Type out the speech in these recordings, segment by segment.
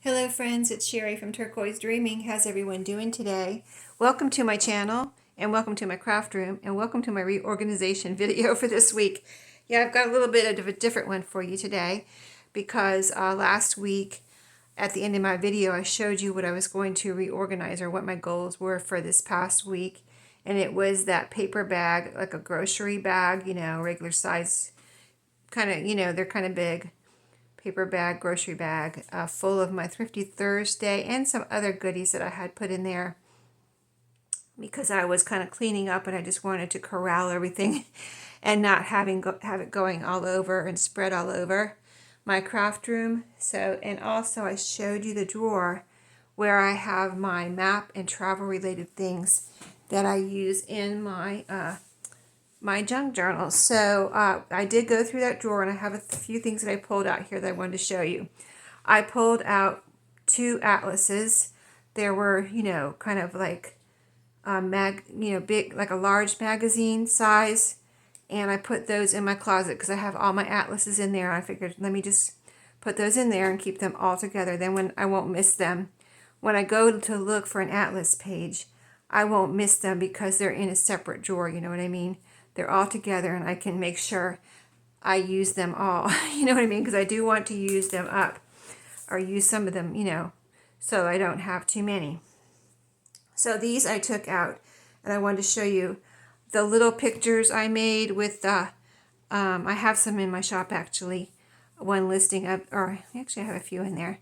Hello friends, it's Sheree from Turquoise Dreaming. How's everyone doing today? Welcome to my channel and welcome to my craft room and welcome to my reorganization video for this week. Yeah, I've got a little bit of a different one for you today because last week at the end of my video I showed you what I was going to reorganize or what my goals were for this past week, and it was that paper bag, like a grocery bag, regular size, kind of, they're kind of big. Paper bag, grocery bag, full of my Thrifty Thursday and some other goodies that I had put in there because I was kind of cleaning up and I just wanted to corral everything and not have it going all over and spread all over my craft room. So, and also I showed you the drawer where I have my map and travel related things that I use in my junk journal. So I did go through that drawer and I have a few things that I pulled out here that I wanted to show you. I pulled out 2 atlases. There were, kind of like big, like a large magazine size, and I put those in my closet because I have all my atlases in there. I figured let me just put those in there and keep them all together. Then when I won't miss them. When I go to look for an atlas page, I won't miss them because they're in a separate drawer, you know what I mean? They're all together and I can make sure I use them all. You know what I mean? Because I do want to use them up or use some of them, so I don't have too many. So these I took out and I wanted to show you the little pictures I made with I have some in my shop actually. One listing of, or actually I have a few in there.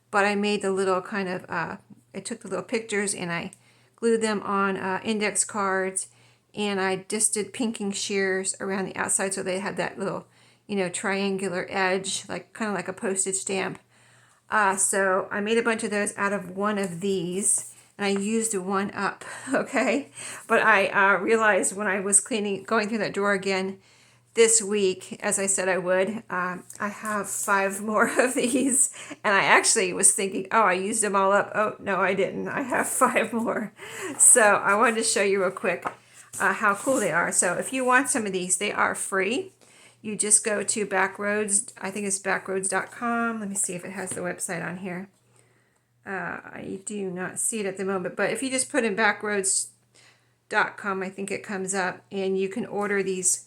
But I made the little kind of, I took the little pictures and I glued them on index cards, and I just did pinking shears around the outside so they had that little, triangular edge, like kind of like a postage stamp. So I made a bunch of those out of one of these, and I used one up, okay? But I realized when I was going through that drawer again this week, as I said I would, I have 5 more of these, and I actually was thinking, oh, I used them all up. Oh, no, I didn't. I have 5 more. So I wanted to show you real quick how cool they are. So if you want some of these, they are free. You just go to Backroads. I think it's backroads.com. Let me see if it has the website on here. I do not see it at the moment, but if you just put in backroads.com, I think it comes up, and you can order these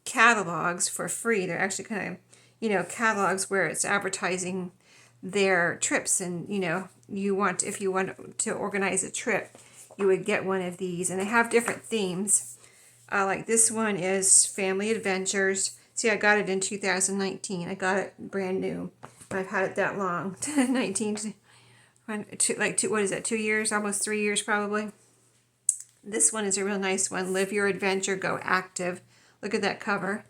catalogs for free. They're actually kind of, catalogs where it's advertising their trips, and if you want to organize a trip, you would get one of these, and they have different themes. Like this one is Family Adventures. See, I got it in 2019. I got it brand new. I've had it that long. 19, what is that, 2 years, almost 3 years probably. This one is a real nice one. Live Your Adventure, Go Active. Look at that cover.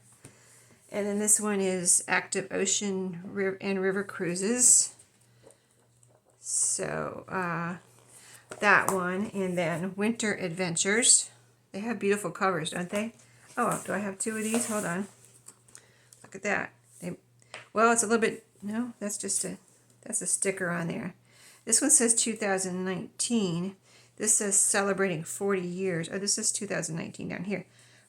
And then this one is Active Ocean and River Cruises. So that one. And then Winter Adventures. They have beautiful covers, don't they? Oh, do I have 2 of these? Hold on. Look at that. Well, it's a little bit, no, that's a sticker on there. This one says 2019. This says celebrating 40 years. Oh, this is 2019 down here.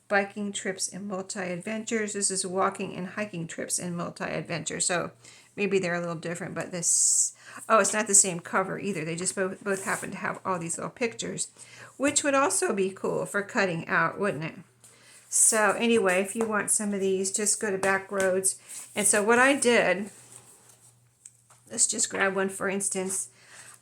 Biking trips and multi-adventures. This is walking and hiking trips and multi-adventures. So maybe they're a little different, but this, oh, it's not the same cover either. They just both happen to have all these little pictures, which would also be cool for cutting out, wouldn't it? So anyway, if you want some of these, just go to Backroads. And so what I did, let's just grab one for instance,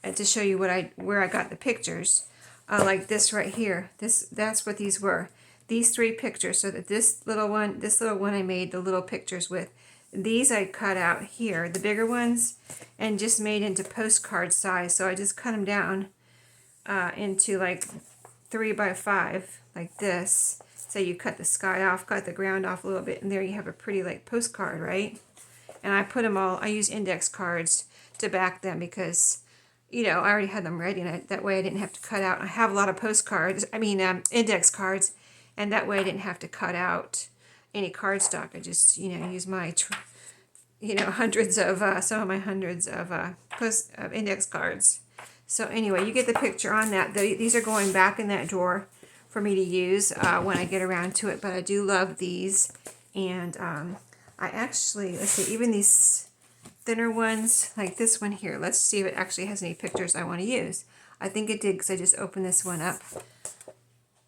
to show you where I got the pictures. Like this right here. That's what these were. These 3 pictures. So that this little one I made the little pictures with. These I cut out here, the bigger ones, and just made into postcard size. So I just cut them down into like 3 by 5, like this. So you cut the sky off, cut the ground off a little bit, and there you have a pretty like postcard, right? And I put them all, I use index cards to back them because, I already had them ready, and that way I didn't have to cut out. I have a lot of postcards, index cards, and that way I didn't have to cut out any cardstock. I just, use my, hundreds of, some of my hundreds of index cards. So anyway, you get the picture on that. These are going back in that drawer for me to use when I get around to it, but I do love these. And I actually, let's see, even these thinner ones, like this one here. Let's see if it actually has any pictures I want to use. I think it did because I just opened this one up.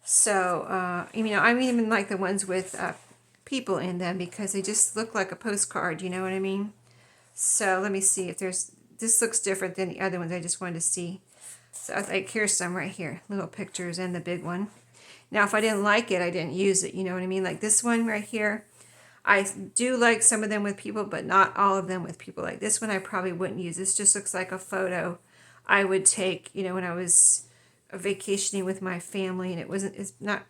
So, you know, I even like the ones with people in them because they just look like a postcard, you know what I mean? So let me see if there's, this looks different than the other ones. I just wanted to see. So like here's some right here, little pictures and the big one. Now if I didn't like it, I didn't use it, you know what I mean? Like this one right here, I do like some of them with people, but not all of them with people. Like this one I probably wouldn't use. This just looks like a photo I would take, you know, when I was vacationing with my family, and it's not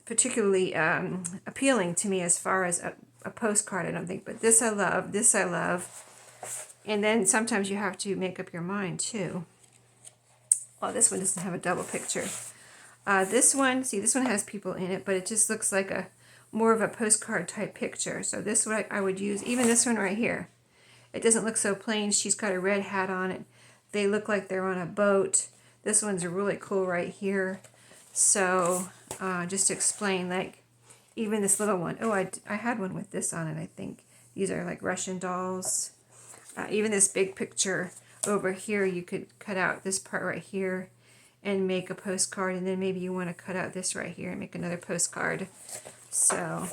particularly appealing to me as far as a postcard, I don't think. But this I love, this I love. And then sometimes you have to make up your mind too. Well, this one doesn't have a double picture. This one, see, this one has people in it, but it just looks like a more of a postcard type picture. So this one I would use, even this one right here. It doesn't look so plain. She's got a red hat on it. They look like they're on a boat. This one's really cool right here. So just to explain, like even this little one. Oh, I had one with this on it, I think. These are like Russian dolls. Even this big picture over here, you could cut out this part right here and make a postcard, and then maybe you want to cut out this right here and make another postcard. So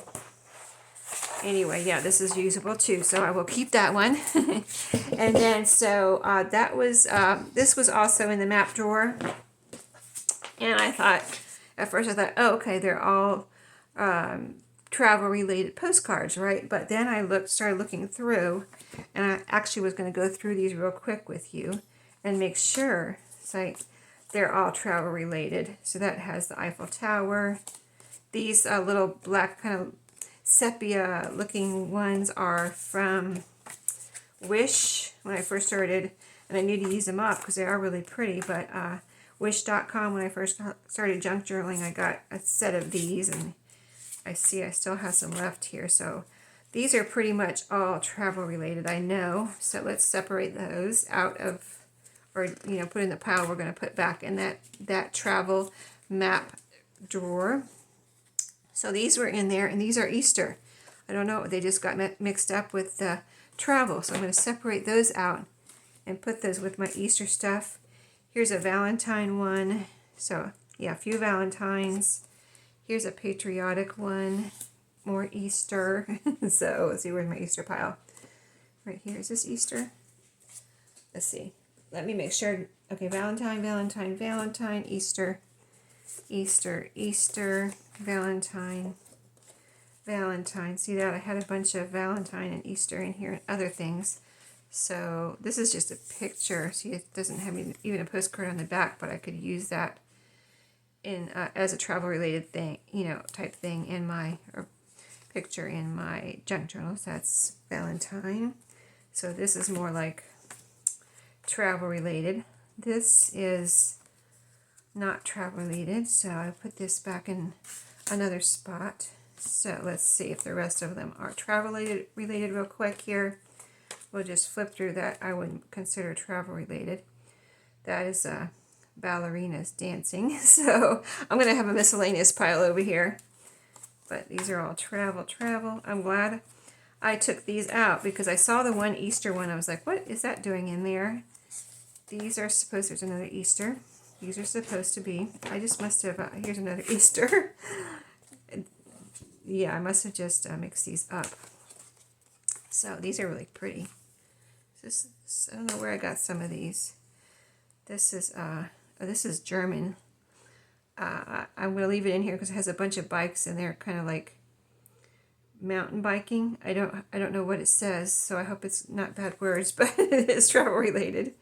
anyway, yeah, this is usable too, so I will keep that one. And then so that was this was also in the map drawer, and I thought at first I thought, oh, okay, they're all travel related postcards, right? But then I started looking through, and I actually was going to go through these real quick with you and make sure so they're all travel related. So that has the Eiffel Tower. These little black kind of sepia looking ones are from Wish when I first started, and I need to use them up because they are really pretty. But wish.com, when I first started junk journaling, I got a set of these, and I see I still have some left here. So these are pretty much all travel related, I know. So let's separate those out of, or you know, put in the pile we're going to put back in that travel map drawer. So these were in there, and these are Easter. I don't know, they just got mixed up with the travel. So I'm going to separate those out and put those with my Easter stuff. Here's a Valentine one. So yeah, a few Valentines. Here's a patriotic one. More Easter. So let's see, where's my Easter pile? Right here. Is this Easter? Let's see. Let me make sure. Okay, Valentine, Valentine, Valentine, Easter, Easter, Easter, Valentine, Valentine. See that? I had a bunch of Valentine and Easter in here and other things. So this is just a picture. See, it doesn't have even a postcard on the back, but I could use that in as a travel related thing, you know, type thing in my picture in my junk journals. That's Valentine. So this is more like travel related. This is not travel related, so I put this back in another spot. So let's see if the rest of them are travel related real quick here. We'll just flip through that I wouldn't consider travel related. That is ballerinas dancing. So I'm going to have a miscellaneous pile over here. But these are all travel. I'm glad I took these out because I saw the one Easter one. I was like, what is that doing in there? These are supposed, there's another Easter. These are supposed to be, I just must have, here's another Easter. Yeah, I must have just mixed these up. So these are really pretty. I don't know where I got some of these. This is German. I'm going to leave it in here because it has a bunch of bikes and they're kind of like mountain biking. I don't know what it says, so I hope it's not bad words, but it is travel related.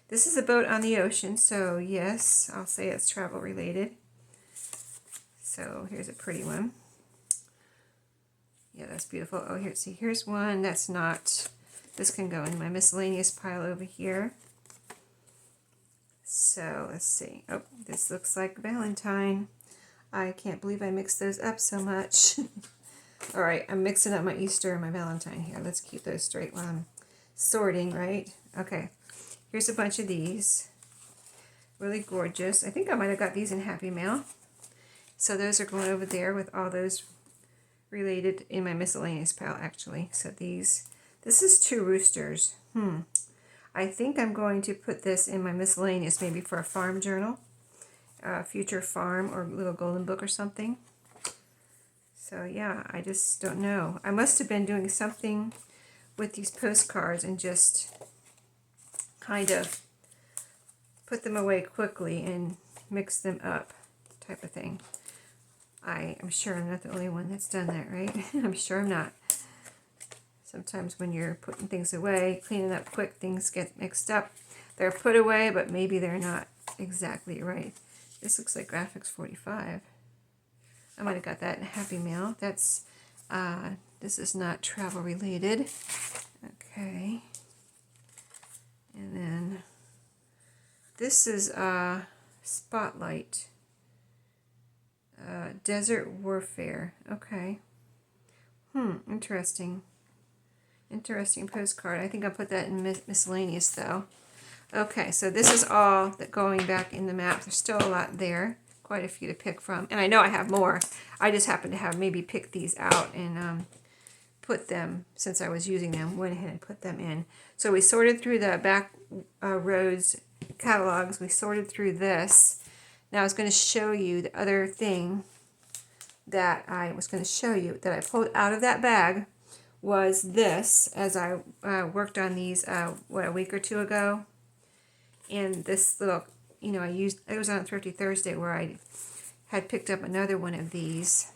This is a boat on the ocean, so yes, I'll say it's travel related. So here's a pretty one. Yeah, that's beautiful. Oh, here, see, here's one that's not, this can go in my miscellaneous pile over here. So let's see. Oh, this looks like Valentine. I can't believe I mixed those up so much. All right, I'm mixing up my Easter and my Valentine here. Let's keep those straight while I'm sorting, right? Okay, here's a bunch of these. Really gorgeous. I think I might have got these in Happy Mail. So those are going over there with all those related in my miscellaneous pile, actually. So this is 2 roosters. I think I'm going to put this in my miscellaneous, maybe for a farm journal, future farm or little golden book or something. So yeah, I just don't know. I must have been doing something with these postcards and just kind of put them away quickly and mix them up, type of thing. I'm sure I'm not the only one that's done that, right? I'm sure I'm not. Sometimes when you're putting things away, cleaning up quick, things get mixed up. They're put away, but maybe they're not exactly right. This looks like Graphics 45. I might have got that in Happy Mail. That's, this is not travel related. Okay. And then this is Spotlight. Desert Warfare. Okay. Interesting. Interesting postcard. I think I'll put that in miscellaneous though. Okay, so this is all that going back in the map. There's still a lot there. Quite a few to pick from. And I know I have more. I just happen to have maybe picked these out and put them, since I was using them, went ahead and put them in. So we sorted through the back rows catalogs. We sorted through this. Now I was going to show you the other thing that I was going to show you that I pulled out of that bag was this, as I worked on these, a week or 2 ago. And this little, it was on Thrifty Thursday where I had picked up another one of these.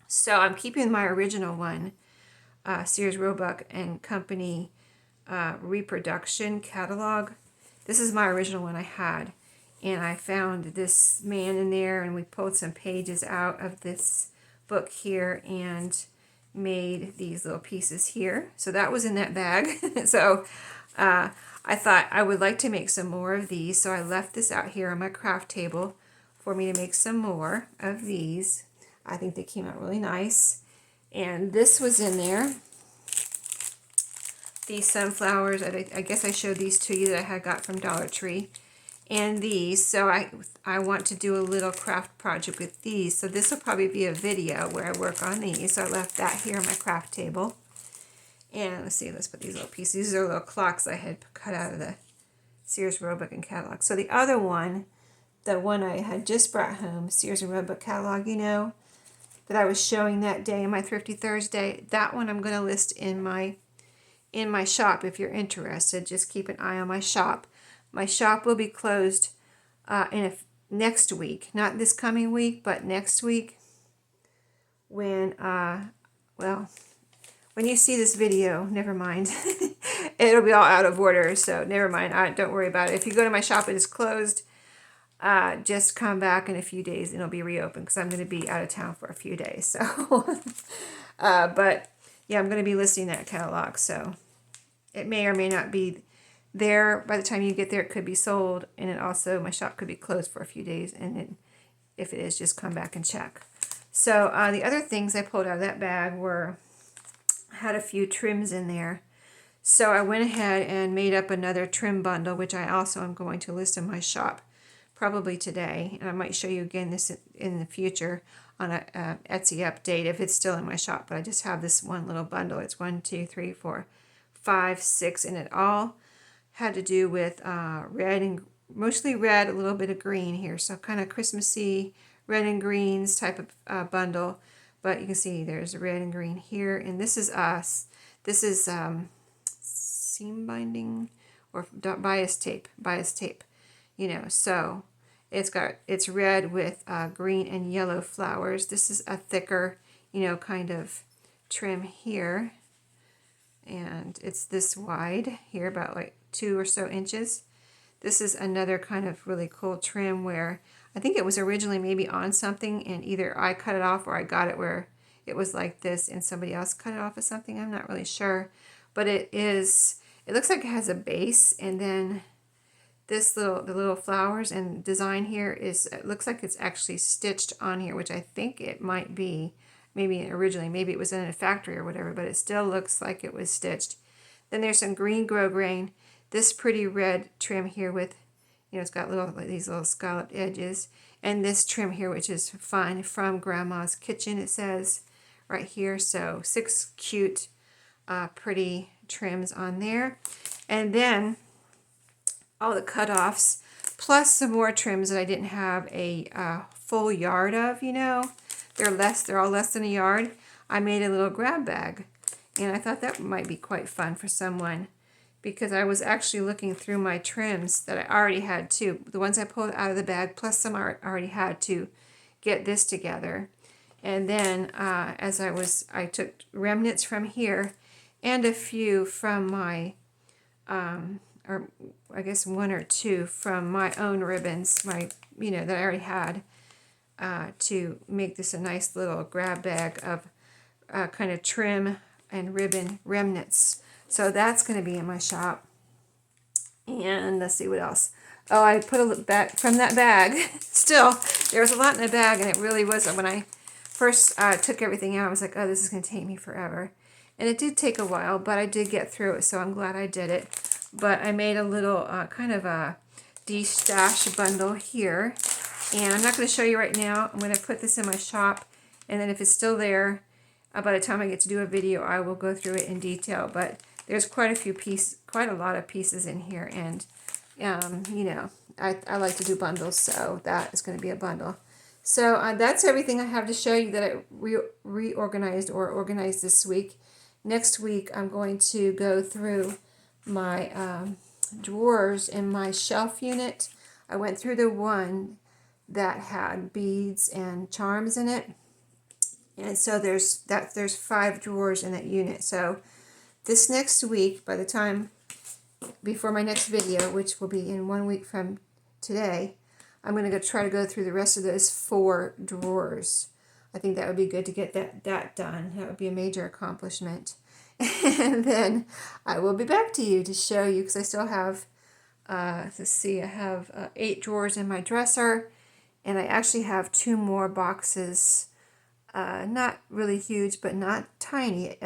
So I'm keeping my original one, Sears Roebuck and Company Reproduction Catalog. This is my original one I had. And I found this man in there, and we pulled some pages out of this book here and made these little pieces here. So that was in that bag. So I thought I would like to make some more of these. So I left this out here on my craft table for me to make some more of these. I think they came out really nice. And this was in there. These sunflowers, I guess I showed these to you that I had got from Dollar Tree. And these, so I want to do a little craft project with these. So this will probably be a video where I work on these. So I left that here on my craft table. And let's put these little pieces. These are little clocks I had cut out of the Sears Roebuck and catalog. So the other one, the one I had just brought home, Sears and Roebuck catalog, that I was showing that day in my Thrifty Thursday, that one I'm going to list in my shop if you're interested. Just keep an eye on my shop. My shop will be closed next week, not this coming week, but next week when you see this video, never mind. It'll be all out of order, so never mind. Don't worry about it. If you go to my shop and it's closed, just come back in a few days and it'll be reopened because I'm going to be out of town for a few days. So, but yeah, I'm going to be listing that catalog, so it may or may not be there by the time you get there. It could be sold, and it also, my shop could be closed for a few days, and then if it is, just come back and check. So the other things I pulled out of that bag had a few trims in there. So I went ahead and made up another trim bundle, which I also am going to list in my shop probably today, and I might show you again this in the future on a Etsy update if it's still in my shop. But I just have this one little bundle. It's 1, 2, 3, 4, 5, 6, and it all had to do with red, and mostly red, a little bit of green here. So kind of Christmassy red and greens type of bundle. But you can see there's red and green here. And this is us. This is seam binding or bias tape. So it's red with green and yellow flowers. This is a thicker, kind of trim here. And it's this wide here, about like 2 or so inches. This is another kind of really cool trim where I think it was originally maybe on something, and either I cut it off or I got it where it was like this and somebody else cut it off of something. I'm not really sure, but it looks like it has a base, and then the little flowers and design here it looks like it's actually stitched on here, which I think it might be. Maybe originally, maybe it was in a factory or whatever, but it still looks like it was stitched. Then there's some green grosgrain. This pretty red trim here with, it's got these little scalloped edges. And this trim here, which is fun, from Grandma's Kitchen, it says. right here. So 6 cute, pretty trims on there. And then all the cutoffs, plus some more trims that I didn't have a full yard of, you know. They're all less than a yard. I made a little grab bag, and I thought that might be quite fun for someone, because I was actually looking through my trims that I already had too. The ones I pulled out of the bag, plus some I already had to get this together. And then I took remnants from here and a few from my, or I guess 1 or 2 from my own ribbons, that I already had, to make this a nice little grab bag of kind of trim and ribbon remnants. So that's going to be in my shop. And let's see what else. Oh, I put a back from that bag. Still, there was a lot in the bag, and it really was. When I first took everything out, I was like, oh, this is going to take me forever. And it did take a while, but I did get through it, so I'm glad I did it. But I made a little kind of a de-stash bundle here. And I'm not going to show you right now. I'm going to put this in my shop, and then if it's still there, by the time I get to do a video, I will go through it in detail. But there's quite a lot of pieces in here, and I like to do bundles, so that is going to be a bundle. So that's everything I have to show you that I reorganized or organized this week. Next week, I'm going to go through my drawers in my shelf unit. I went through the one that had beads and charms in it. And so there's 5 drawers in that unit. So this next week, before my next video, which will be in 1 week from today, I'm going to try to go through the rest of those 4 drawers. I think that would be good to get that done. That would be a major accomplishment. And then I will be back to you to show you, because I still have, let's see, I have 8 drawers in my dresser, and I actually have 2 more boxes. Not really huge, but not tiny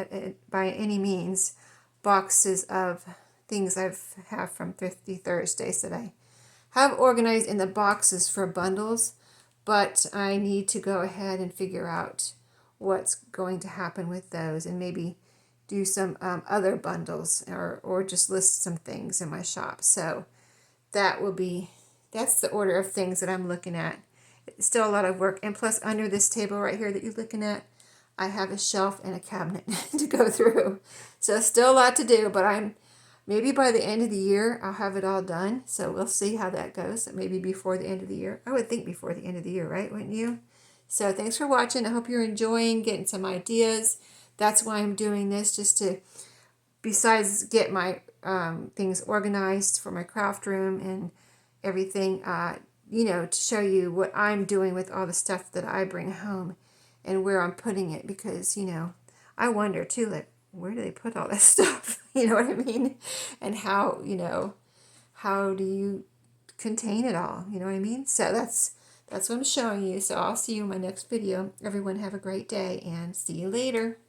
by any means, boxes of things I have from Thrifty Thursdays that I have organized in the boxes for bundles, but I need to go ahead and figure out what's going to happen with those, and maybe do some other bundles, or just list some things in my shop. So that's the order of things that I'm looking at. It's still a lot of work, and plus under this table right here that you're looking at, I have a shelf and a cabinet to go through. So still a lot to do, but maybe by the end of the year I'll have it all done. So we'll see how that goes. Maybe before the end of the year. I would think before the end of the year, right? Wouldn't you? So thanks for watching. I hope you're enjoying, getting some ideas. That's why I'm doing this, just to, besides get my things organized for my craft room and everything, to show you what I'm doing with all the stuff that I bring home and where I'm putting it, because, I wonder too, like, where do they put all this stuff? You know what I mean? And how do you contain it all? You know what I mean? So that's what I'm showing you. So I'll see you in my next video. Everyone have a great day, and see you later.